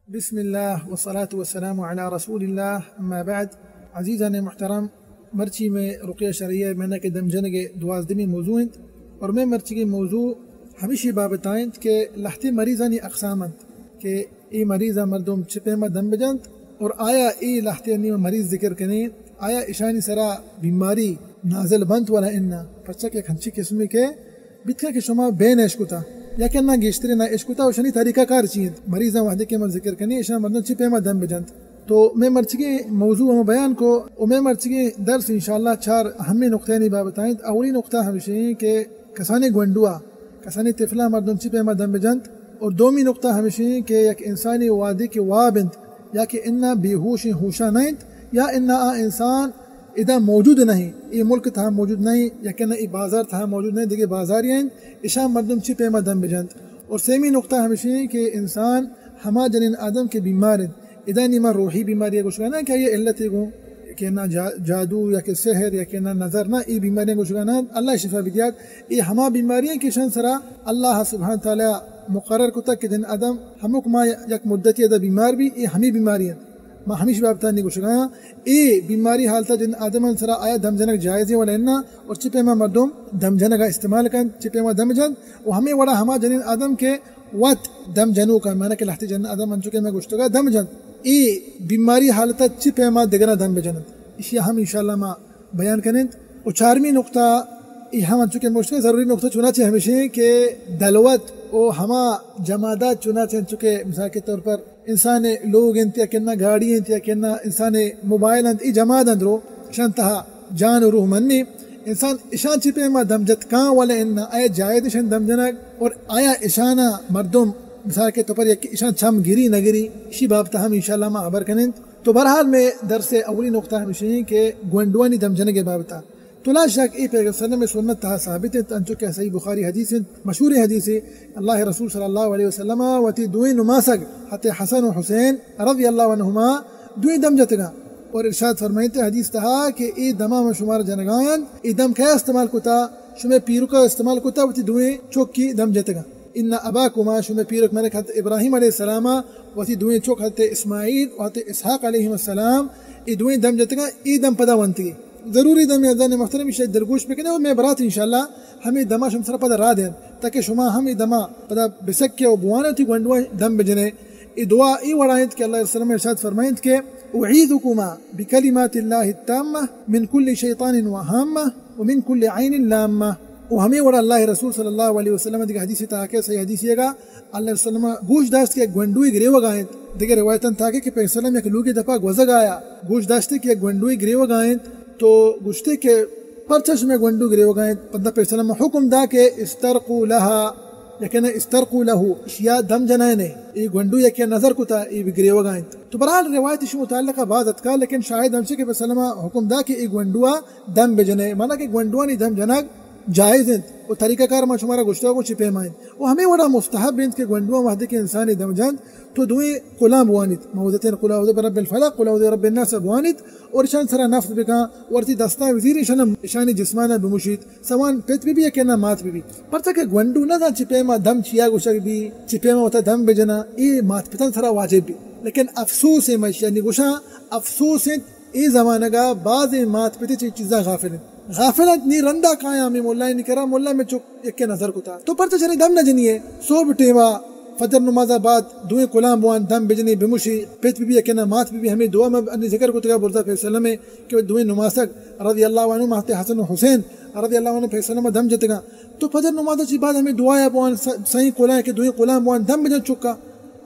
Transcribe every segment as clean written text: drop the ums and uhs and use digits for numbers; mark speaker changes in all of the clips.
Speaker 1: بسم الله والصلاة والسلام على رسول الله اما بعد. عزیزان محترم، مرچی میں رقیہ شرعیہ میں نے کہ دمجن کے دوازدمی موضوع ہیں اور میں مرچی کے موضوع ہمیشہ بابتائیں کہ لہتی مریضانی اقسامت کہ ای مریضہ مردم چپیمہ دم بجند اور آیا ای لہتی نیمہ مریض ذکر کریں آیا اشانی سرا بیماری نازل بند ولا انہ پرچہ کہ ہنچی قسمی کے بتکا کہ شما بین عشقتا یا کہ نہ گیشتری نہ عشقتا وشانی طریقہ کار چیز مریضہ وحدے کے من ذکر کریں اشان مردم چپیمہ دم بجند. تو میں مرچگی موضوع و بیان کو اور میں مرچگی درس انشاءاللہ چار اہمی نقطے نہیں بابتائیں. اولی نقطہ ہمیشہ کہ کسانی گونڈوا کسانی طفلہ مردم چپیمہ دم بجند اور دومی نقطہ ہمیشہ کہ یک انسانی وادی کے وابند یا کہ انہ بے ہوش ہوشہ نہیں یا انہ انسان ادا موجود نہیں یہ ملک تھا موجود نہیں یا کہ نہ یہ بازار تھا موجود نہیں دیکھے بازار ہیں اشام مردم چپیمہ دم بجند. اور سیمی نقطہ ہمیشہ کہ انسان ہما جنین آدم کے بیمار ادا نیمہ روحی بیماری کچھ کہنا کہ یہ علت ہے کہ نہ جادو یا کہ سحر یا کہ نہ نظر نہ یہ بیماریاں کچھ کہنا اللہ شفا بدیات یہ ہما بیماریاں کہ شان سرا اللہ سبحانہ تعالیٰ مقرر کو تک کہ جن آدم ہمک ما یک مدتی ادا بیمار بھی یہ ہمی بیماریاں ما ہمیش بابتا نہیں کچھ کہنا یہ بیماری حالتا جن آدم سرا آیا دم جنک جائز ہے ولا انہ اور چپیمہ مردم دم جنک استعمال کریں چپیمہ دم جن وہ ہمیں وڑا ہما جنین آدم کے وقت دم جنو کا معنی کہ لہتی جن آدم انچکے میں گوشتو گا دم جن ای بیماری حالتا چپیمہ دگنا دم بجند اسی ہم انشاءاللہ ما بیان کریں. اور چارمی نقطہ ای ہم انچکے موشتے ضروری نقطہ چنا چاہے ہمیشہ کہ دلوت او ہما جمادات چنا چاہے انچکے مثال کے طور پر انسان لوگ انتیا کنہ گاڑی انتیا کنہ انسان موبائل انت ای جماد اندرو شان تہا جان و روح منی انسان اشان چپیمہ دم جت کان والا انہ آیا جائد اشان دم جنک اور آیا اشانہ مردم مثال کے طور پر یک اشان چم گری نہ گری اسی بابتا ہم انشاءاللہ ما عبر کریں. تو بہرحال میں درس اولی نقطہ ہمیشہ کہ گونڈوانی دم جنے کے بابتا تو لا شک ای پیغمبر صلی اللہ علیہ وسلم تہا ثابت ہے انچو کہ صحیح بخاری حدیث مشہور حدیث ہے اللہ رسول صلی اللہ علیہ وسلم وتی دوئی نماسک حتی حسن و حسین رضی اللہ عنہما دوئی دم جتگا اور ارشاد فرمائیتے حدیث تہا کہ ای دمہ میں شمار جنگان ای دم کیا استعمال کتا شمع پیرو کا استعمال کتا وتی دوئی چوک کی دم جتگا ان اباکما شمع پیرک ملک حضرت ابراہیم علیہ السلام وتی دوئی چوک حضرت اسماعیل و حضرت اسحاق علیہ السلام ای دوئی دم جتگا ای دم پدا ونتی ضروری دم اذان محترم شاید درگوش بکنے اور میں برات انشاءاللہ ہمیں دما شم سر پدا را دیں تاکہ شما ہمیں دما پدا بسکے و بوانا تھی گونڈوا دم بجنے ای دعا ای وڑائیں کہ اللہ علیہ وسلم ارشاد فرمائیں کہ اعیذکما بکلمات اللہ التامہ من کل شیطان وہامہ ومن کل عین لامہ. وہ ہمیں وڑا اللہ رسول صلی اللہ علیہ وسلم دیکھ حدیث تھا کہ صحیح حدیث یہ گا اللہ علیہ وسلم گوش داشت کے گونڈوئی گریو گائیں دیکھ روایتاً تھا کہ پیغمبر صلی اللہ علیہ وسلم ایک لوگی دفعہ گوزگ آیا گوش داشتے کہ گونڈوئی گریو گائیں تو گوشتے کے پرچش میں گونڈو گریو گائیں پندہ پیغمبر صلی اللہ علیہ وسلم حکم دا کہ استرقو لہا لیکن استرقو لہو اشیاء دم جنائنے یہ گونڈو یا کیا نظر کو تا یہ بھی گریو گائیں. تو برحال روایت اسی متعلقہ بعض اتکا لیکن شاید ہم سے کہ پیغمبر صلی اللہ علیہ وسلم حکم دا کہ یہ گونڈوا دم بجنے مانا کہ گونڈوانی دم جنگ جائز ہیں وہ طریقہ کار ما شمارا گشتہ کو چپے مائیں وہ ہمیں وڑا مستحب ہیں کہ گونڈوا وحدے کے انسانی دم جند تو دوئیں قلام بوانیت موضتین قل اعوذ برب الفلق قل اعوذ برب الناس بوانیت اور اشان سرا نفس بکا ورتی دستا وزیر اشانی جسمانا بمشید سوان پیت بھی یا کہنا مات بھی پرتا کہ گونڈو نہ چپے ما دم چیا گوشک بھی چپے ما ہوتا دم بجنا یہ مات پتن سرا واجب بھی لیکن افسوس ہے مشانی گوشا افسوس ہے یہ زمانہ کا بعض مات پتے چیزاں غافل ہیں غافلت نی رندہ کھایا ہمیں مولا نہیں کرا مولا میں چک ایک کے نظر کو تھا تو پرچہ چلے دم نہ جنیے صبح ٹیوا فجر نماز بعد دوئیں قلام بوان دم بجنی بمشی پیت بھی کہنا مات بھی ہمیں دعا میں اپنی ذکر کو تگا بردا پھر وسلم کہ دوئیں نمازک رضی اللہ عنہ مہت حسن و حسین رضی اللہ عنہ پھر وسلم دم جتگا تو فجر نماز کی بعد ہمیں دعا بوان صحیح قلام کہ دوئیں قلام بوان دم بجن چکا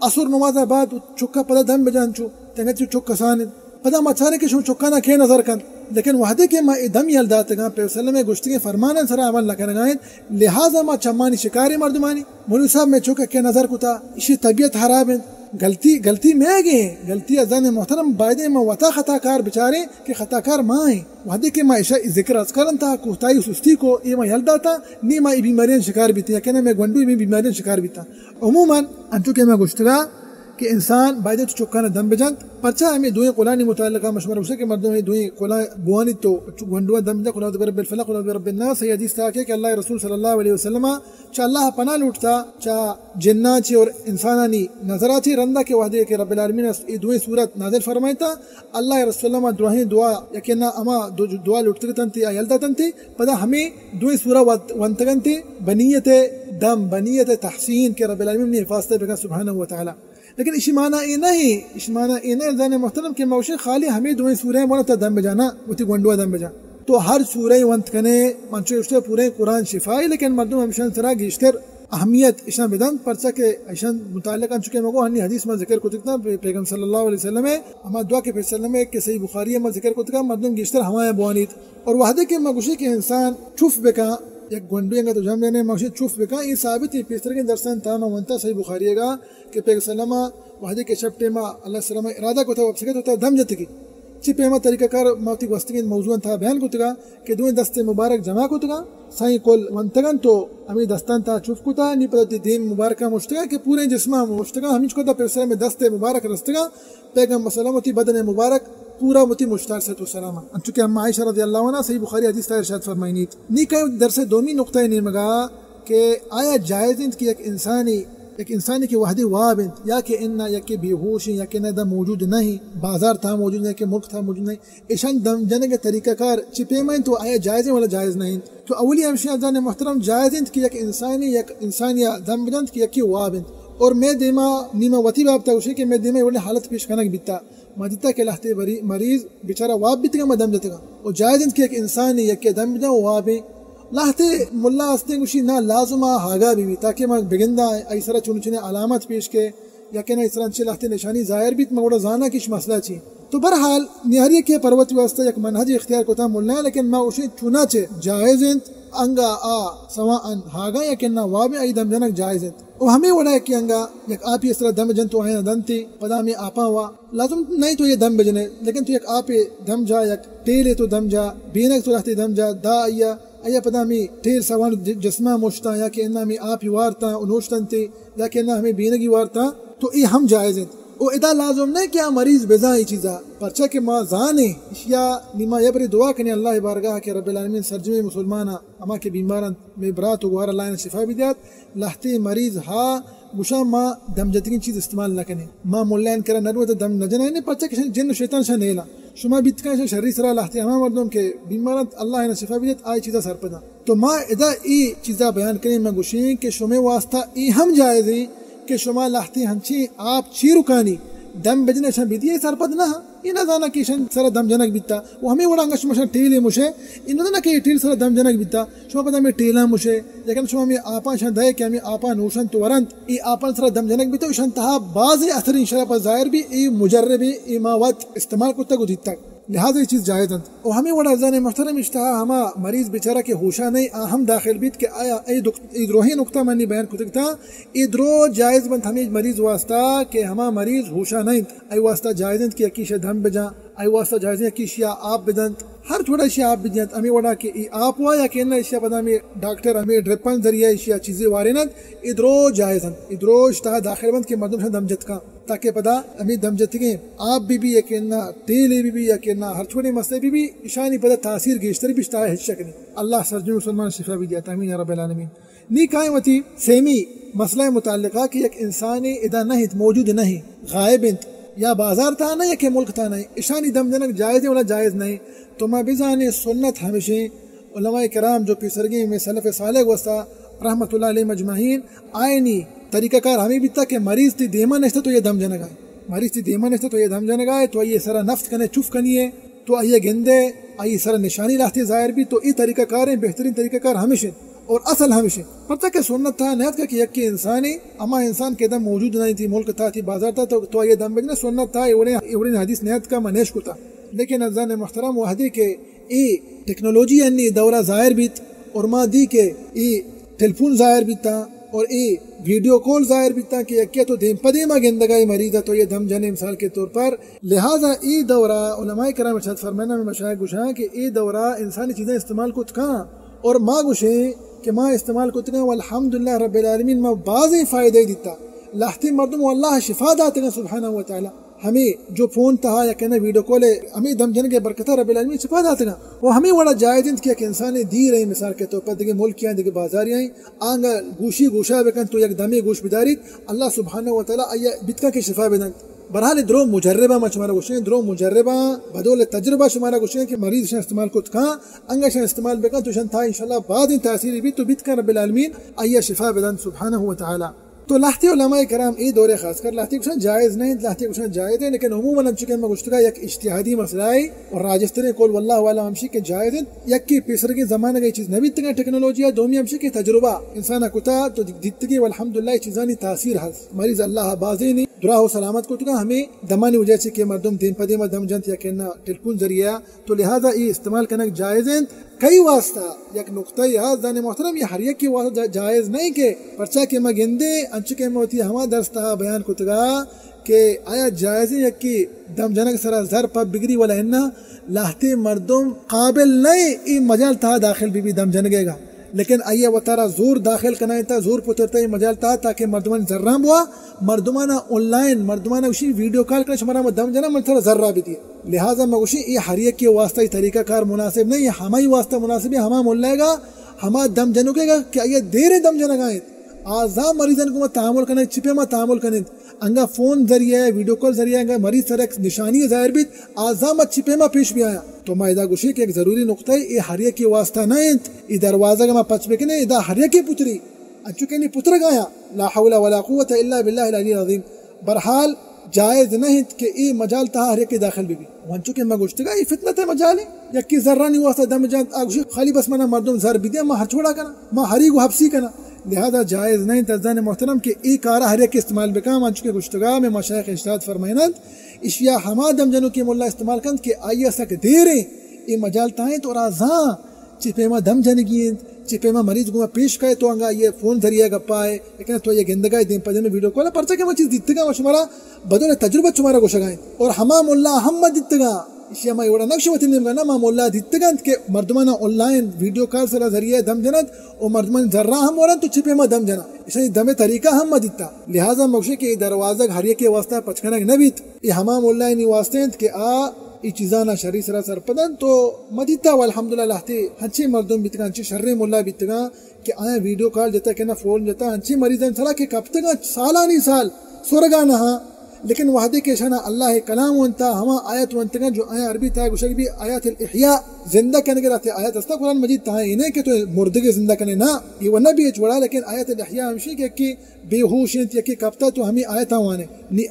Speaker 1: عصر نماز بعد چکا پدا دم بجن چو تنگت چکا سان پدا مچانے کے شو چکا نہ کھے نظر کن لیکن وحدے کے ما دم یلدات گا پہ وسلم گشتی کے فرمانا سرا عمل نہ کرنگائیں لہذا ما چمانی شکاری مردمانی مولوی صاحب میں چوکا کہ نظر کو تا اسی طبیعت خراب ہے غلطی میں گئے غلطی ازان محترم بائدے میں وطا خطا کار بچارے کہ خطا کار ماں ہیں وحدے کے ما ذکر از کرن تھا کوتائی سستی کو یہ ما یلدا تھا نی ما بیماریاں شکار بھی تھی کہنا میں گونڈوئی میں بیماریاں شکار بھی تھا. عموماً انچو کہ میں گشتگا کہ انسان بائدے چکانا دم بجند پرچا ہمیں دوئیں قلانی متعلقہ مشورہ اسے کہ مردوں میں دوئیں قلان بوانی تو گنڈوا دمجا قلان برب الفلق قلان برب الناس یہ حدیث تھا کہ اللہ رسول صلی اللہ علیہ وسلم چا اللہ پناہ لوٹتا چا جنات چی اور انسانانی نظراتی رندہ کے وحدے کہ رب العالمین یہ دوئیں صورت نازل فرمائیتا اللہ رسول اللہ دعائیں دعا یقینا اما دعا لوٹتگتن تھی ایلدتن تھی پدا ہمیں دوئیں سورہ ونتگن تھی بنیت دم بنیت تحسین کے رب العالمین نے حفاظت بکا سبحانہ وتعالی. لیکن اسی معنی نہیں زان محترم کہ موشے خالی ہمیں دوئیں سورہ بولتا دم بجانا وتی گنڈوا دم بجا تو ہر سورہ ونت کنے منچو اشتے پورے قرآن شفائی لیکن مردم ہمشان سرا گیشتر اہمیت اشان بدن پرچا کے اشان متعلق ان چکے مگو ہنی حدیث میں ذکر کو تکتا پیغمبر صلی اللہ علیہ وسلم اما دعا کے پیغمبر میں کہ صحیح بخاری میں ذکر کو تکا مردم گیشتر ہمائے بوانیت اور وحدے کے مگوشی کے انسان چھوف بکا یک گنڈویں گا تو جام لینے موشی چھوف بکا یہ ثابت ہے پیستر کے درسان تاما ونتا صحیح بخاری گا کہ پیغمبر صلی اللہ علیہ وسلم وحدے کے شب ٹیما اللہ صلی اللہ علیہ وسلم ارادہ کو تھا وابسکت ہوتا دم جتگی چی پیما طریقہ کار موتی گوستگین موضوع تھا بیان کو تگا کہ دوئیں دست مبارک جمع کو تگا سائیں کل ونتگن تو ہمیں دستان تا چوف کو تا نی پتا دین مبارکہ مشتگا کہ پورے جسمہ مشتگا ہمیں چکو تا پیغمبر میں دست مبارک رستگا پیغمبر صلی اللہ علیہ وسلم بدن مبارک پورا متی مشتار صلی اللہ علیہ وسلم چونکہ ہم عائشہ رضی اللہ عنہ صحیح بخاری حدیث تا ارشاد فرمائنیت نی کئی درس دومی نقطہ نیمگا کہ آیا جائز انت کی ایک انسانی کی وحدی وابند یا کہ انہ یا کہ بیہوشی یا کہ نہ موجود نہیں بازار تھا موجود نہیں کہ ملک تھا موجود نہیں ایشان دم جنے کے طریقہ کار چپے میں تو آیا جائز ہے ولا جائز نہیں تو اولی ہمشی ازان محترم جائز انت کی ایک انسانی دم جنت کی یکی وابند اور میں دیما نیما وطی باب تاوشی کہ میں دیما یہ حالت پیش کنک بیتا مدتا کے لہتے مریض بیچارہ واب بیتا گا میں دم جتا گا اور جائز انت کی ایک انسانی یکی دم جن وابی لہتے ملا ہستے گوشی نہ لازمہ ہاگا بھی تاکہ میں بگندہ ایسرا چنے علامت پیش کے یا کہ نہ اس طرح لہتے نشانی ظاہر بھی مگوڑا زانا کش مسئلہ چی تو برحال نہاری کے پروت واسطہ ایک منہج اختیار کو تھا ملنا ہے لیکن میں اسے چنا چے جائز انت انگا سواء ہاگا یا کہ نہ واب ای دم جنک جائز انت اور ہمیں وڑا ہے کہ انگا یک آپ اس طرح دم جن تو آئین دن تھی پدا میں آپا ہوا لازم نہیں تو یہ دم بجنے لیکن تو یک آپ دم جا یک ٹیلے تو دم جا بینک تو رہتے دم جا دا ایا پدا میں ٹیر سوان جسمہ مشتا یا کہ انہا میں آپ ہی وارتا انوشتن تے یا کہ انہا ہمیں بینگی وارتا تو یہ ہم جائز ہیں او ادا لازم نہیں کیا مریض بزا یہ چیزا پرچہ کہ ما زانے اشیاء نما یبری دعا کنی اللہ بارگاہ کہ رب العالمین سرجمی مسلمانا اما کے بیماران میں برات و گوار اللہ نے شفا بھی دیات لہتے مریض ہاں گوشا ما دم جتگین چیز استعمال نہ کنے ما ملین کرا نروت دم نجنہ نہیں پرچہ کہ جن و شیطان شاہ نیلا شما بیتکا شری سرا لہتے ہمیں مردم کے بیمارت اللہ نے شفا بھی دیت آئی چیزا سر پدا تو ما ادا ای چیزا بیان کریں میں گوشیں کہ شما واسطہ ای ہم جائز ہیں کہ شما لہتی ہنچی آپ چی رکانی دم بجنے شن بیتی ہے سر پد نہ یہ نہ زانا کہ شن سر دم جنک بیتا وہ ہمیں وڑا شما شن ٹیلے مشے یہ نہ کہ ٹیل سر دم جنک بیتا شما پدا میں ٹیلا مشے لیکن شما میں آپا شن دے کہ ہمیں آپا نوشن تو ورنت ای آپا سر دم جنک بیتا شن تہا بعض اثر انشاءاللہ پر ظاہر بھی ای مجربی ای ماوت استعمال کرتا کو دیتا لہذا یہ چیز جائز ہیں اور ہمیں وڑا زان محترم اشتہا ہما مریض بیچارہ کے ہوشا نہیں ہم داخل بیت کہ آیا ای دروہی نقطہ منی بیان کتکتا ای درو جائز بند ہمیں مریض واسطہ کہ ہما مریض ہوشا نہیں ای واسطہ جائز ہیں کہ اکیشہ دھم بجا ای واسطہ جائز ہیں کہ اشیاء آپ بدنت ہر تھوڑا اشیاء آپ بدنت ہمیں وڑا کہ ای آپ ہوا یا کہ انہا اشیاء پدا ہمیں ڈاکٹر ہمیں ڈرپن ذریعہ اشیاء چیزیں وارنت ای درو جائز ہیں ای درو اشتہا داخل بند کہ مردم سے دم جت کا تاکہ پدا ہمیں دم جتگیں آپ بھی یا کہ انہا تیلے بھی یا کہ انہا ہر چھوڑے مسئلے بھی اشانی پدا تاثیر گیشتر بھی اشتہا حشک نہیں اللہ سرجم مسلمان شفا بھی دیا آمین یا رب العالمین نی قائم ہوتی سیمی مسئلہ متعلقہ کہ ایک انسانی ادا نہیں موجود نہیں غائب انت یا بازار تھا نہیں یا کہ ملک تھا نہیں اشانی دم جنک جائز ہے ولا جائز نہیں تو ما بزانے سنت ہمیشہ علماء کرام جو پیسرگی میں سلف صالح وسطا رحمت اللہ علیہ مجمعین آئینی طریقہ کار ہمیں بھی تک کہ مریض تی دیما نشتا تو یہ دم جنگا ہے مریض تی دیما نشتا تو یہ دم جنگا ہے تو یہ سرا نفت کنے چوف کنی ہے تو یہ گندے آئی سرا نشانی لاتے ظاہر بھی تو یہ طریقہ کار ہیں بہترین طریقہ کار ہمیشہ اور اصل ہمیشہ پتہ کہ سنت تھا نیت کا کہ یک کے انسانی اما انسان کے دم موجود نہیں تھی ملک تھا تھی بازار تھا تو یہ دم بجنے سنت تھا یہ حدیث نیت کا منیش کو تھا لیکن ازان محترم وحدی کے ای ٹیکنالوجی انی دورہ ظاہر بیت اور ما دی کے ای ٹیلیفون ظاہر بیتا اور ای ویڈیو کال ظاہر بیتا کہ کیا تو دیم پدیما گندگائی مریضہ تو یہ دم جنے مثال کے طور پر لہذا ای دورہ علماء کرام ارشاد فرمانا میں مشاہد گوشاں کہ ای دورہ انسانی چیزیں استعمال کو تکاں اور ما گوشیں کہ ما استعمال کو تکاں والحمدللہ رب العالمین ما بعضی فائدے دیتا لہتی مردم واللہ شفا داتے گا سبحانہ وتعالی ہمیں جو فون تھا یا کہنا ویڈیو کال ہے ہمیں دم جن کے برکتہ رب العالمین چھپا جاتے نا وہ ہمیں بڑا جائز کیا کہ انسان دی رہی مثال کے طور پر دیکھے ملک کیا دیکھے بازاریاں آنگا گوشی گوشا بکن تو یک دمی گوش بداری اللہ سبحانہ و تعالی آیا بتکا کی شفا بدن برحال درو مجربہ ما شمارا گوشیں درو مجربہ بدول تجربہ شمارا گوشیں کہ مریض شن استعمال کت کھاں انگا شن استعمال بکن تو شن تھا انشاءاللہ بعد ان تاثیر بھی تو بتکا رب العالمین آیا شفا بدن سبحانہ و تعالی تو لاہتی علماء کرام ای دور خاص کر لاہتی کچھ جائز نہیں لاہتی کچھ جائز ہے لیکن عموماً ہم چکے میں گشتگا یک اجتہادی مسئلہ ہے اور راجستر کول واللہ والا ہمشی کے جائز ہے یک کی پیسر کی زمانہ گئی چیز نبی تنگا ٹیکنالوجی ہے دومی ہمشی کے تجربہ انسان کتا تو دیتگی والحمدللہ چیزانی تاثیر ہے مریض اللہ بازی نہیں درا ہو سلامت کتگا ہمیں دمانی وجہ سے کہ مردم دین پدی میں دم جنت یا کہنا ٹیلیفون ذریعہ تو لہذا یہ استعمال کرنا جائز ہے کئی واسطہ یک نقطہ یہ زان محترم یہ ہر یک کی واسطہ جائز نہیں کہ پرچا کے میں گندے انچ کے میں ہوتی ہما درستہ بیان کتگا کہ آیا جائز یک کی دم جنک سرا زر پر بگری والا انہا لاہتے مردم قابل نہیں ای مجال تھا داخل بھی دم جنگے گا لیکن آئیے وہ تارا زور داخل کرنا تھا زور پترتا مجال تھا تاکہ مردمان ذرام ہوا مردمانہ آن لائن مردمانہ اسی ویڈیو کال کرنا شمارا میں دم جنا منتھر ذرہ بھی دیا لہٰذا میں اسی یہ ہر ایک کے واسطہ طریقہ کار مناسب نہیں یہ ہماری واسطہ مناسب ہے ہما مول لائے گا ہما دم جنوکے گا کہ آئیے دیر دم جنگائیں آزام مریضن کو تعامل کرنے چھپے میں تعامل کرنے انگا فون ذریعہ ویڈیو کال ذریعہ انگا مریض سر ایک نشانی ظاہر بھی آزام چھپے میں پیش بھی آیا تو میں ادا گوشی کہ ایک ضروری نقطہ ہے یہ ہر ایک کی واسطہ نہیں یہ دروازہ کا میں پچ بکنے ادا ہر ایک کی پتری چونکہ نہیں پتر گایا لا حول ولا قوت الا باللہ العلی العظیم برحال جائز نہیں کہ ای مجال تھا ہر ایک کے داخل بھی وہاں چونکہ میں گوشت گا یہ فتنہ ہے مجال ہے یکی ذرہ نہیں واسطہ دم جان آگوشی خالی بس منا مردم ذر بھی دیا میں ہر چھوڑا کرنا میں ہری کو حبسی کرنا لہذا جائز نہیں تزدان محترم کہ ای کارا ہر ایک استعمال بکام آن چکے گشتگا میں مشایخ اجتہاد فرمائنند اشیاء ہما دم جنو کی مولا استعمال کند کہ آئیے سک دیریں ای مجال تائیں تو رازاں چپے ما دم جنگین چپے ما مریض گوما پیش کہے تو انگا یہ فون ذریعہ گپا ہے لیکن تو یہ گندگاہ دین پجن میں ویڈیو کالا پرچا کہ وہ چیز دیتگا وہ شمارا بدون تجربہ چمارا گوشگائیں اور ہما مولا ہم دیتگا اشیاء ما یوڑا نقش وطن نمگا نا ما مولا دیتگاند کہ مردمانہ آن لائن ویڈیو کال سرا ذریعہ دم جنند اور مردمان ذرہ ہم ورن تو چھپے ما دم جنا اسے دم طریقہ ہم دیتا لہذا مگشے کہ دروازہ ہر ایک کے واسطہ پچکنک نبیت یہ ہما مولا نی واسطے کہ ای چیزانا شری سرا سر پدن تو مدیتا والحمدللہ لہتے ہنچے مردم بیتگا ہنچے شر مولا بیتگا کہ آیا ویڈیو کال جتا کہ نا فون جتا ہنچے مریضان سلا کہ کب تک سالانی سال سورگا نہا لیکن وحدے کے شانہ اللہ کلام ونتا ہما آیت ونتگا جو آیا عربی تھا گوشک بھی آیات الاحیاء زندہ کرنے کے رہتے آیت استا قرآن مجید تھا انہیں کہ تو مردگے زندہ کرنے نا یہ ونہ بھی اچوڑا لیکن آیت الاحیاء ہمشی کہ بے ہوش انت یکی کبتا تو ہمیں آیت ہوانے نی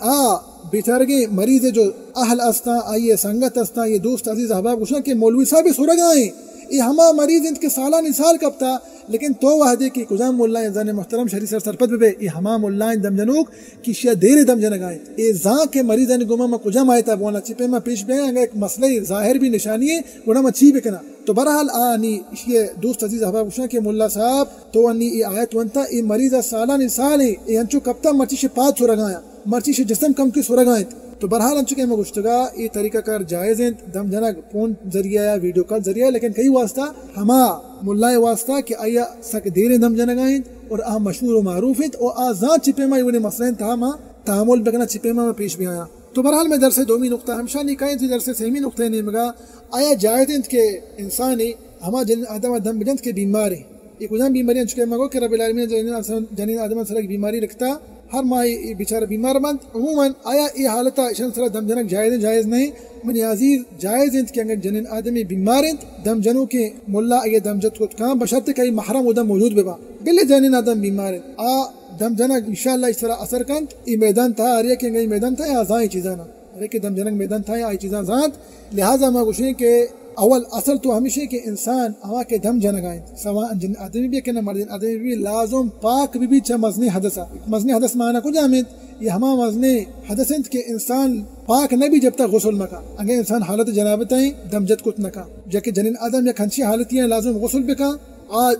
Speaker 1: بیچارگے مریض جو اہل استا آئیے سنگت استا یہ دوست عزیز احباب گوشن کہ مولوی صاحب سورگا ہیں یہ ہما مریض انت کے سالہ نسال کب تھا لیکن تو وحدے کی کجام مولا انسان محترم شریف سر سرپت بے یہ ہما مولا دم جنوک کی شیعہ دیر دم جنگائیں یہ زاں کے مریض ان گما میں کجام آئے تھا بونا چپے میں پیش بے آنگا ایک مسئلہ ظاہر بھی نشانی ہے گونا میں چی بکنا تو برحال آنی یہ دوست عزیز احباب گوشن کہ مولا صاحب تو انی یہ آیت ونتا یہ مریض سالہ نسال ہے یہ انچو کب تھا مرچی سے پات سورگایا مرچی سے جسم کم کی سورگائیں تو برحال انچو کہ میں گشتگا یہ طریقہ کار جائز ہیں دم جنگ فون ذریعہ ویڈیو کال ذریعہ لیکن کئی واسطہ ہما ملائے واسطہ کہ آیا سک دیر دم جنگائیں اور آہ مشہور و معروف ہیں اور آزان چپے میں یہ مسئلہ تھا ما تعامل بکنا چپے میں پیش بھی آیا تو برحال میں درس دومی نقطہ ہمشہ نہیں کہیں تھی درس سیمی نقطہ نہیں مگا آیا جائز ہیں کہ انسانی ہما جن آدم دم بجنت کے بیمار ہیں یہ کجام بیماریاں چکے مگو کہ رب العالمین جنین آدم صلی اللہ بیماری رکھتا ہر ماہ بیچارہ بیمار بند عموماً آیا یہ حالتا اشن سرا دم جنک جائز نہیں منی عزیز جائز انت کہ اگر جنین آدمی بیمار انت دم جنو کے ملا یہ دم جت کو کام بشرط کئی محرم ودم موجود ببا بلے جنین آدم بیمار انت دم جنک انشاءاللہ اس طرح اثر کند یہ میدان تھا آریا کہ یہ میدان تھا یا ازاں چیزانا ارے کہ دم جنک میدان تھا یا چیزاں ذات لہٰذا میں گوشیں کہ اول اصل تو ہمیشہ کہ انسان ہوا کے دم جنگائیں سواء جن آدمی بھی کہ نہ مرد آدمی بھی لازم پاک بھی چھ مزنی حدثہ مزنی حدث معنی کو جامد یہ ہما مزنی حدث انت کہ انسان پاک نہ بھی جب تک غسل مکا اگر انسان حالت جنابت ہیں دم جت کت نکا جبکہ جنین آدم یا کھنچی حالتی ہیں لازم غسل بکا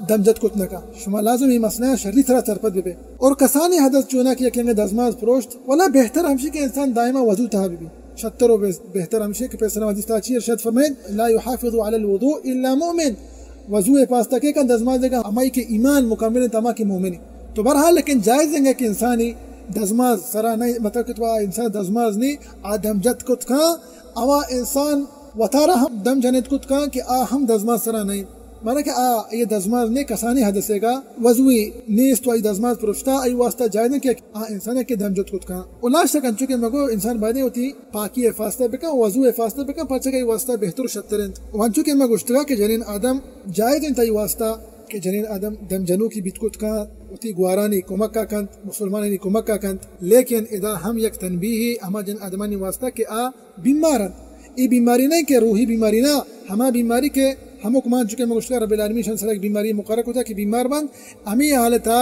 Speaker 1: دم جت کت نکا شما لازم یہ مسئلہ شرعی طرح ترپت بے اور کسانی حدث چونا کیا کہ دزماز پروشت ولا بہتر ہمشی کہ انسان دائما وضو تھا بھی شتر و بہتر ہمشی کہ پیسر حدیث تاچی ارشاد فرمائیں لا يحافظ على الوضوء الا مؤمن وضو پاس تک کا دزماز دے گا ہمائی کے ایمان مکمل تما کے مومن تو برحال لیکن جائز ہے کہ انسانی دزماز سرا نہیں مطلب کہ تو انسان دزماز نہیں آ دم جت کت کھاں اوا انسان وطارہ ہم دم جنت کت کھاں کہ آ ہم دزماز سرا نہیں مانا کہ یہ دزماز نے کسانی حدثے گا وضوی نیست تو ای دزماز پرشتا ای واسطہ جائز کہ انسان کے دم جت کت کھاں اولاش تک انچو کہ مگو انسان بادی ہوتی پاکی فاستہ بکا وضو فاستہ بکا پرچہ کہ واسطہ بہتر شترند وانچو کہ میں گشتگا کہ جنین آدم جائز انتا ای واسطہ کہ جنین آدم دم جنو کی بیت کت کھاں اتی گوارانی کمکا کنت مسلمانی کمکا کنت لیکن اذا ہم یک تنبیہی ہما جن آدمانی واسطہ کہ بیمارن ای بیماری نہیں کہ روحی بیماری نہ ہما بیماری کے ہم مان چکے مشکل رب العالمین شان سر ایک بیماری مقرر ہوتا کہ بیمار بند ہمیں حالتا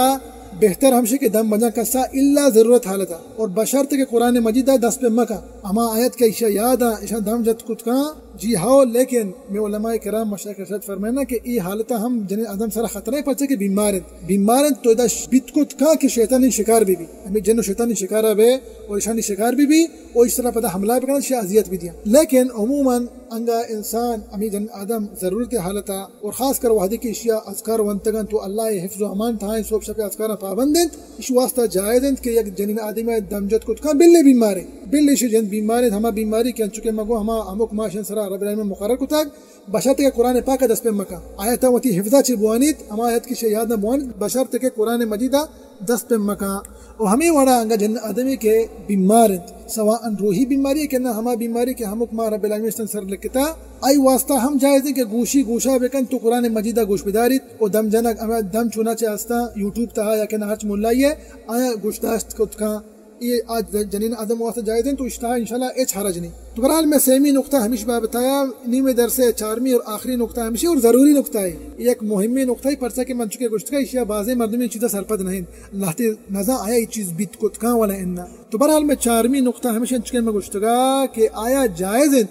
Speaker 1: بہتر ہمشے کے دم بجا کسا اللہ ضرورت حالتا اور بشرط کے قرآن مجید دس پہ مکہ اما آیت کے عشاء یاد عشاء دم جت کت کہاں جی ہاؤ لیکن میں علماء کرام مشایخ ارشاد فرمائنا کہ ای حالتا ہم جن آدم سر خطرہ پچے کہ بیمارن تو دا بیت کت کہاں کہ شیطانی شکار بھی ہمیں جنو شیطانی شکارہ بے اور اشانی شکار بھی اور اس طرح پتہ حملہ بھی کرنا شیع اذیت بھی دیا لیکن عموماً انگا انسان امی جن آدم ضرورت حالتا اور خاص کر وحدی کی اشیاء اذکار وانتگن تو اللہ حفظ و امان تھائیں سوپ شپے اذکارہ پابندن اس واسطہ جائزن کہ یک جنین آدمی دمجت کت کہاں بلے بیمارے بلے شی جن بیمارے ہما بیماری کے انچکے مگو ہما امک ماشن سرا رب العالمین مقرر کتاگ بشرط کے قرآن پاک دس پہ مکہ آیتا وتی حفظہ چی بوانیت اما آیت کی شیاد نہ بوانیت بشرط کے قرآن مجیدہ دس پہ مکہ اور ہمیں وڑا انگا جن آدمی کے بیمارت سواء روحی بیماری ہے کہ نہ ہما بیماری کے ہمک ما رب العالمین سر لکتا آئی واسطہ ہم جائز ہیں کہ گوشی گوشا بکن تو قرآن مجیدہ گوش بداریت اور دم جنک دم چونا چاہستا یوٹیوب تہا یا کہ نہ ہرچ ملائی ہے آیا گوشتاشت کت کھاں یہ آج جنین آدم واسطہ جائز ہیں تو اشتہا انشاءاللہ ایچ حرج نہیں تو برحال میں سیمی نقطہ ہمیش با بتایا نیم درس چارمی اور آخری نقطہ ہمیشہ اور ضروری نقطہ ہے یہ ایک مہمی نقطہ ہی پرسا کہ من چکے گشت کا اشیاء بازے مردمی چیزیں سرپد نہیں اللہ تے نظا آیا یہ چیز بیت کت کھاں والا انہ تو برحال میں چارمی نقطہ ہمیشہ چکے میں گشت گا کہ آیا جائز ہے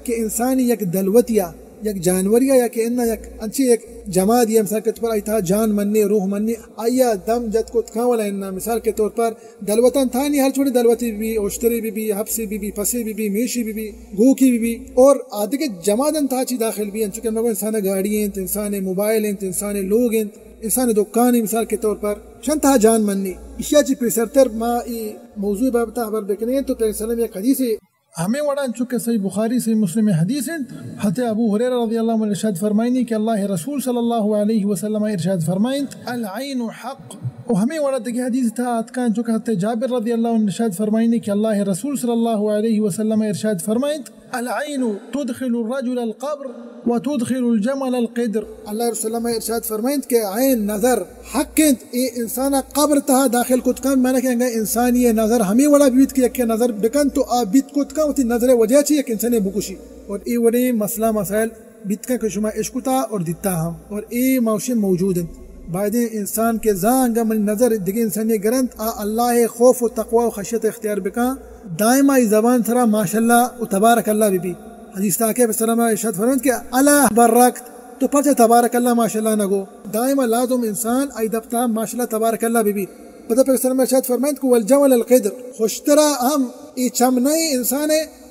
Speaker 1: کہ انسانی یک دلوتیا یک جانوریا یا کہ انہ یک انچی ایک جماعت یہ مثال کے طور پر ایتھا جان منی روح منی آیا دم جت کو تکھا والا انہ مثال کے طور پر دلوتان تھا نہیں ہر چھوڑی دلوتی بھی اوشتری بھی حبسی بھی پسی بھی میشی بھی گوکی بھی اور آدھے کے جماعتن تھا چی داخل بھی انچکہ مگو انسان گاڑی ہیں انسان موبائل ہیں انسان لوگ ہیں انسان دکانی مثال کے طور پر شن تھا جان منی اشیاء چی پیسرتر ما ای موضوع بابتا خبر بکنے ہیں تو پیغمبر صلی اللہ علیہ وسلم ایک حدیث ہمیں وڑان چکے صحیح بخاری صحیح مسلم حدیث ہیں حضرت ابو ہریرہ رضی اللہ عنہ ارشاد فرمائنی کہ اللہ رسول صلی اللہ علیہ وسلم ارشاد فرمائن العین حق اور ہمیں وڑا دیکھیں حدیث تھا اتکان چکے حضرت جابر رضی اللہ عنہ ارشاد فرمائنی کہ اللہ رسول صلی اللہ علیہ وسلم ارشاد فرمائن العین تدخل الرجل القبر وتدخل الجمل القدر اللہ رسول اللہ ارشاد فرمائن کہ عین نظر حق انسان قبر تہا داخل کت کن میں نے کہا انسان یہ نظر ہمیں وڑا بیت کی ایک نظر بکن تو آپ بیت کت کن وتی نظر وجہ چی ایک انسان بکشی اور ای وڑی مسئلہ مسائل بیت کا کہ شما عشقتا اور دیتا ہم اور ای موشی موجود ہیں بعد انسان کے زانگا من نظر دیگه انسانی گرند اللہ خوف و تقوی و خشیت اختیار بکا دائما ای زبان سرا ماشاءاللہ و تبارک اللہ بھی حدیث تاکہ بسلامہ ارشاد فرمائند کہ اللہ برکت تو پچھے تبارک اللہ ماشاءاللہ نگو دائما لازم انسان ای دبتا ماشاءاللہ تبارک اللہ بھی پتہ پر بسلامہ ارشاد فرمائند کہ والجمل القدر خوشترا ہم ای چمنائی انسان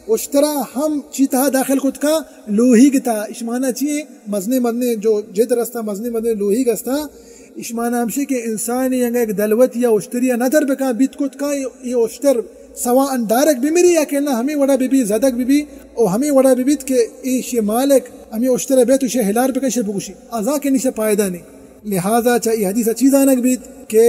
Speaker 1: اشترا ہم چیتا داخل خود کا لوہی گتا اشمانا چیئے مزنے جو جد رستا مزنے لوہی گستا اشمانا ہمشی کہ انسانی ایک دلوت یا اشتری یا نظر بکا بیت کت کا یہ اشتر سواء دارک بھی میری یا کہ اللہ ہمیں وڑا بھی زدک بھی اور ہمیں وڑا بھی بیت کہ ایشی مالک ہمیں اشتر بیت اسے ہلار بکا اسے بگوشی ازا کے نیسے پائدہ نہیں لہذا چاہیے حدیث چیز آنک بیت کہ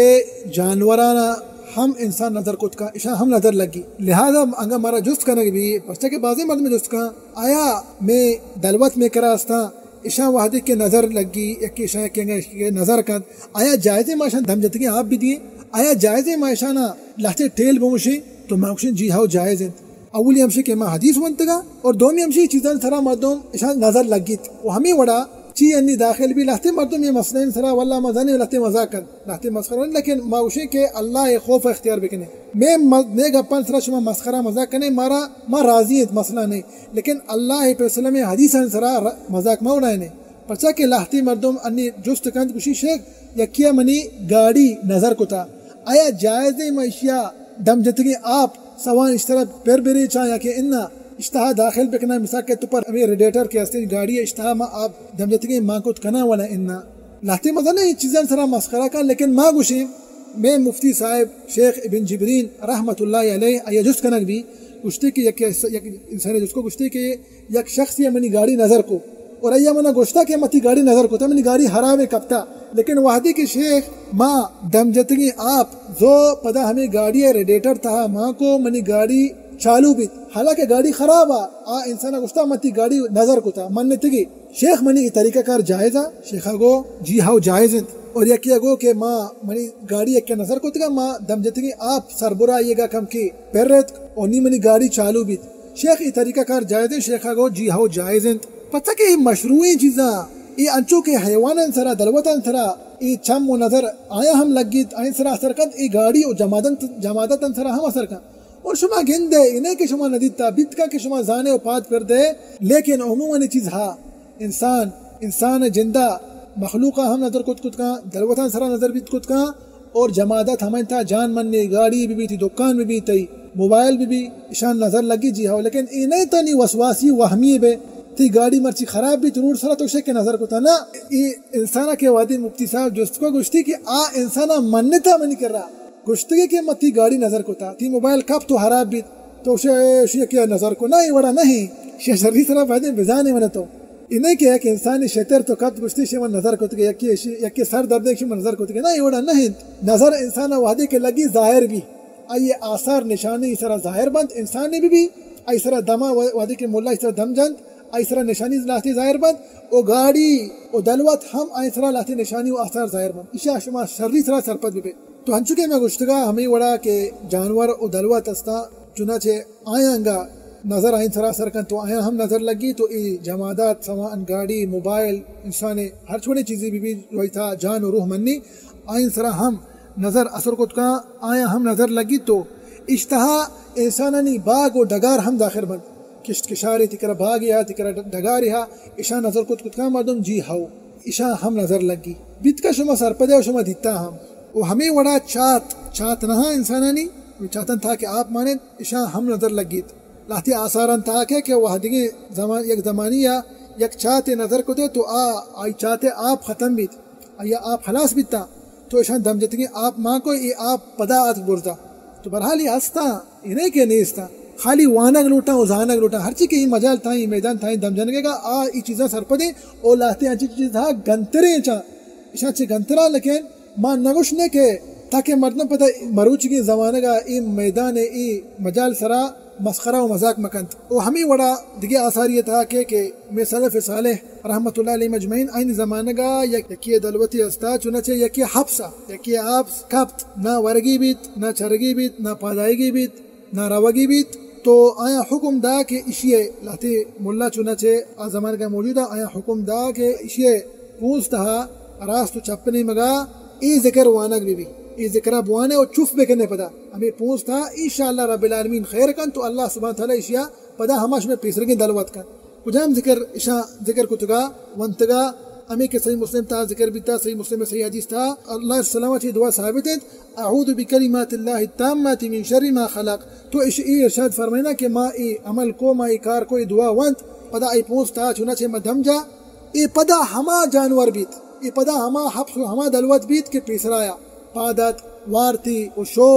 Speaker 1: جانورانا ہم انسان نظر کت کا اشا ہم نظر لگی لہذا انگا مارا جست کرنے بھی پرچہ کے بازی مرد میں جست کا آیا میں دلوت میں کراستا اشا وحدی کے نظر لگی ایک اشا کے نظر کن آیا جائزے معاشان دھم جتگی آپ بھی دیئے آیا جائزے معاشانا لہتے ٹھیل بمشی تو معاشن جی ہاو جائز ہیں اولی ہمشی کہ ما حدیث ونتگا اور دومی ہمشی چیزان سرا مردم اشا نظر لگیت وہ ہمیں وڑا چی انی داخل بھی لہتے مردم یہ مسئلین سرا واللہ مزانی لہتے مذاکر لہتے مسخران لیکن ماوشی کہ اللہ خوف اختیار بکنے میں گپن سرا شما مسخرہ مذاک کنے ما راضی ہے مسئلہ نہیں لیکن اللہ پہ وسلم حدیث سرا مذاک ما اڑائنے پرچہ کہ لہتے مردم انی جست کند کشی شیخ یکیا منی گاڑی نظر کتا آیا جائز معیشیہ دم جتگی آپ سوان اس طرح پیر بری چاہ یا کہ انہ اشتہا داخل بکنا مثال کے تو پر ابھی ریڈیٹر کے استے گاڑی اشتہا ما آپ دم جتگی ماں کو کنا والا انہ لہتے مزہ نہیں چیزیں سرا مسخرہ کا لیکن ماں گوشی میں مفتی صاحب شیخ ابن جبرین رحمۃ اللہ علیہ آیا جس کنک بھی گشتے کی یک انسان جس کو گشتے کے یک شخص یا منی گاڑی نظر کو اور ایا منا گوشتا کہ متی گاڑی نظر کو منی گاڑی حرام کپتا لیکن وحدی کے شیخ ماں دم جتگی آپ زو پدا ہمیں گاڑی ریڈیٹر تھا ماں کو منی گاڑی چالو بیت حالانکہ گاڑی خراب آ انسان گوشتا متی گاڑی نظر کو تھا من تگی شیخ منی یہ طریقہ کار جائزہ شیخا گو جی ہاؤ جائز اور یکیا گو کہ ماں منی گاڑی یک نظر کو تگا ماں دم جتگی آپ سربراہ یہ گا کم کی پیرت اور نی منی گاڑی چالو بیت شیخ یہ طریقہ کار جائز شیخا گو جی ہاؤ جائز پتہ کہ مشروعی چیزاں یہ انچو کے حیوان سرا دلوت سرا یہ چم و نظر آیا ہم لگیت آئین سرا اثر کن یہ گاڑی و جمادت سرا ہم اثر کن اور شما گندے انہیں کہ شما ندیتا بیت کا کہ شما زانے و پات پر دے لیکن عموماً چیز ہاں انسان جندہ مخلوقہ ہم نظر کت کا دلوتان سرا نظر بیت کت کا اور جمادت ہمیں تھا جان مننے گاڑی بھی تھی دکان بھی تھی موبائل بھی اشان نظر لگی جی ہاں لیکن انہیں تو نہیں وسواسی وہمی بے تھی گاڑی مرچی خراب بھی ضرور سرا تو شک نظر کو تھا نا یہ انسانہ کے وادی مفتی صاحب جس کو گشتی کہ انسانہ منتا منی کر رہا گشتگی کے متی گاڑی نظر کو تھا تھی موبائل کب تو خراب بھی تو کیا نظر کو نہیں وڑا نہیں شری طرح بھائی بزانے من تو انہیں کیا کہ انسانی شتر تو کب گشتی شمن نظر کو تھے یکی سر درد شمن نظر کو تھے نہیں وڑا نہیں نظر انسان وادی کے لگی ظاہر بھی آئیے آثار نشانی اس طرح ظاہر بند انسانی بھی اس طرح دما وادی کے ملا اس طرح دم جند اس طرح نشانی لاتی ظاہر بند او گاڑی او دلوت ہم اس طرح لاتی نشانی و آثار ظاہر بند اشیا شما شری طرح سرپد بھی تو ہنچکے میں گشتگا ہمیں وڑا کہ جانور او دلوت استا چنانچہ آیاں گا نظر آئین سرا سرکن تو آیاں ہم نظر لگی تو ای جمادات سواء گاڑی موبائل انسان ہر چھوڑی چیزیں بھی وہی تھا جان و روح منی آئین سرا ہم نظر اثر کو کا آیاں ہم نظر لگی تو اشتہا انسانانی باغ و ڈگار ہم داخل بند کشت کشاری تکرہ باغ یا تکرہ ڈگاری ہا اشان نظر کو کا مردم جی ہاؤ اشان ہم نظر لگی بیت کا شما سرپدے و شما دیتا ہم وہ ہمیں وڑا چات نہا انسانانی چاہتن تھا کہ آپ مانے اشان ہم نظر لگیت لاتی آثارن تھا کہ وہ دیگے یک زمانی یا یک چاہتے نظر کو دے تو آئی چاہتے آپ ختم بیت یا آپ خلاص بیتا تو اشان دم جتگی آپ ماں کو یہ آپ پدا آت برتا تو برحال یہ ہستا انہیں کہ نہیں ہستا خالی وانگ لوٹا و زانگ لوٹا ہر چیز کے یہ مجال تھا یہ میدان تھا دم جنگے گا یہ چیزیں سرپدیں اور لاتے اچھی چیز تھا گنترے اشان سے گنترا لیکن ماں نگوشنے کے تاکہ مردم پتہ مروچ کی زمانے کا ای میدان ای مجال سرا مسخرہ و مذاق مکنت وہ ہمیں وڑا دیگه آثار یہ تھا کہ میں سلف صالح رحمت اللہ علیہ مجمعین این زمانہ کا یکی دلوتی استا چنانچہ یکی حبسہ یکی آپ کپت نہ ورگی بیت نہ چرگی بیت نہ پادائیگی بیت نہ روگی بیت تو آیا حکم دا کہ اشیے لاتی ملا چنانچہ زمانہ کا موجودہ آیا حکم دا کہ اشیے پوچھتا راست چپنی مگا ای ذکر وانگ بھی ای ذکرہ بوانے اور چف بے کرنے پدا ہمیں پوچھتا انشاءاللہ رب العالمین خیر کن تو اللہ سبحانہ تعالی اشیاء پدا ہماش میں پیسرگی دلوت کن کجام ذکر کتگا ونتگا ہمیں کہ صحیح مسلم تا ذکر بھی تا صحیح مسلم صحیح حدیث تا اللہ سلامت یہ دعا ثابت ہے اعوذ بکلمات اللہ التامات من شر ما خلق تو ای ارشاد فرمائنا کہ ما ای عمل کو ما ای کار کو ای دعا ونت پدا ای پوچھتا چنانچہ مدھم جا ای پدا ہما جانور بیت ای پدا ہما حبس ہما دلوت بیت کے پیسرایا پادت وارتی و شو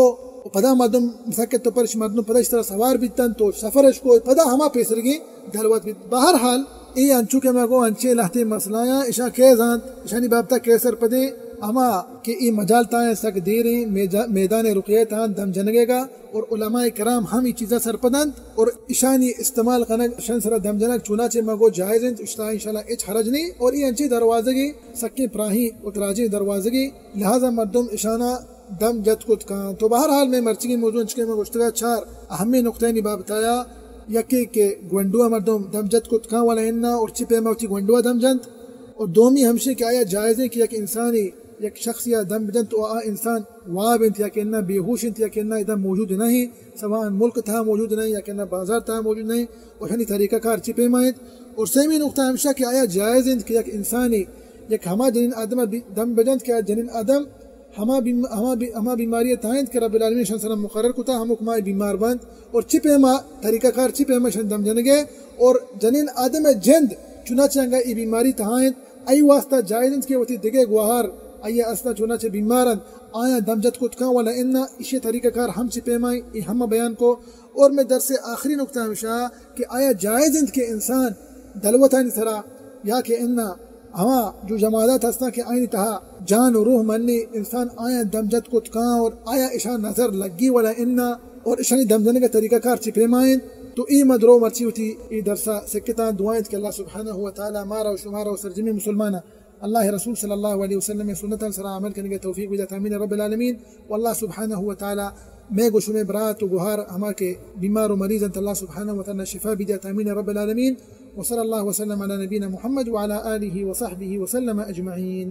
Speaker 1: پدا مردم مسکت تو پرش مردم پدا اس طرح سوار بیتن تو سفرش کو پدا ہما پیسرگی دلوت بیت بہرحال ای انچو کے مگو انچے لہتے مسئلہ اشا کے زانت اشانی بابتا کیسر پدے اما کہ ای مجال تائیں سک دیریں میدان رقیت ہاں دم جنگے گا اور علماء کرام ہم ای چیزیں سرپدند اور اشانی استعمال کنگ شن سر دم جنگ چوناچے مگو جائز ہیں انشاءاللہ اچ حرج نہیں اور ای انچے دروازگی سکے پراہی اتراجی دروازگی لہذا مردم اشانہ دم جت کت کان تو بہرحال میں مرچگی موضوع انچکے میں گشتگا چار اہمی نقطہ نبا بتایا یکی کہ گونڈوا مردم دم جت کت کان والا اننا اور چپے موتی گونڈوا دم جنت اور دومی ہمشے کہ آیا جائز ہے کہ یک انسانی یک شخص یا دم جنت تو انسان واب انت یا کہ اننا بیہوش انت یا کہ اننا ادھا موجود نہیں سواء ملک تھا موجود نہیں یا کہ اننا بازار تھا موجود نہیں اور ہنی طریقہ کار چپے مائت اور سیمی نقطہ ہمشہ کہ آیا جائز انت کہ یک انسانی یک ہما جنین آدم دم بجنت کہ جنین آدم ہما بیماری تائند کہ رب العالمین شان سلام مقرر کتا ہم اکمائی بیمار بند اور چپے ما طریقہ کار چپے ما شان دم جنگے اور جنین آدم جند چنانچہ انگا ای بیماری تائند ای واسطہ جائزند کے وقتی دگے گوہار ای اسنا چنانچہ بیمارند آیا دمجت کو تکا ولا ان اسی طریقہ کار ہم سے پیمائیں یہ ہم بیان کو. اور میں درس آخری نقطہ ہمیشہ کہ آیا جائز اند کے انسان دلوتانی تھرا یا کہ ان ہوا جو جمادات ہستا کہ آئین تہا جان و روح منی انسان آیا دمجت کو تکا اور آیا اشا نظر لگی ولا ان اور اشانی دمجنے کا طریقہ کار چی پیمائیں تو ای مدرو مرچی ہوتی ای درسا سکتان دعائیں کہ اللہ سبحانہ وتعالی مارا و شمارا و سرجمی مسلمانہ اللہ رسول صلی اللہ علیہ وسلم سنتا سرا عمل کرنے کے توفیق وجہ تامین رب العالمین. واللہ سبحانہ وتعالی میں گوشو میں برات و گوہار ہما کے بیمار و مریض انت اللہ سبحانہ وتعالی شفا بجہ تامین رب العالمین. وصلی اللہ وسلم علی نبینا محمد وعلى آلہ وصحبہ وسلم اجمعین.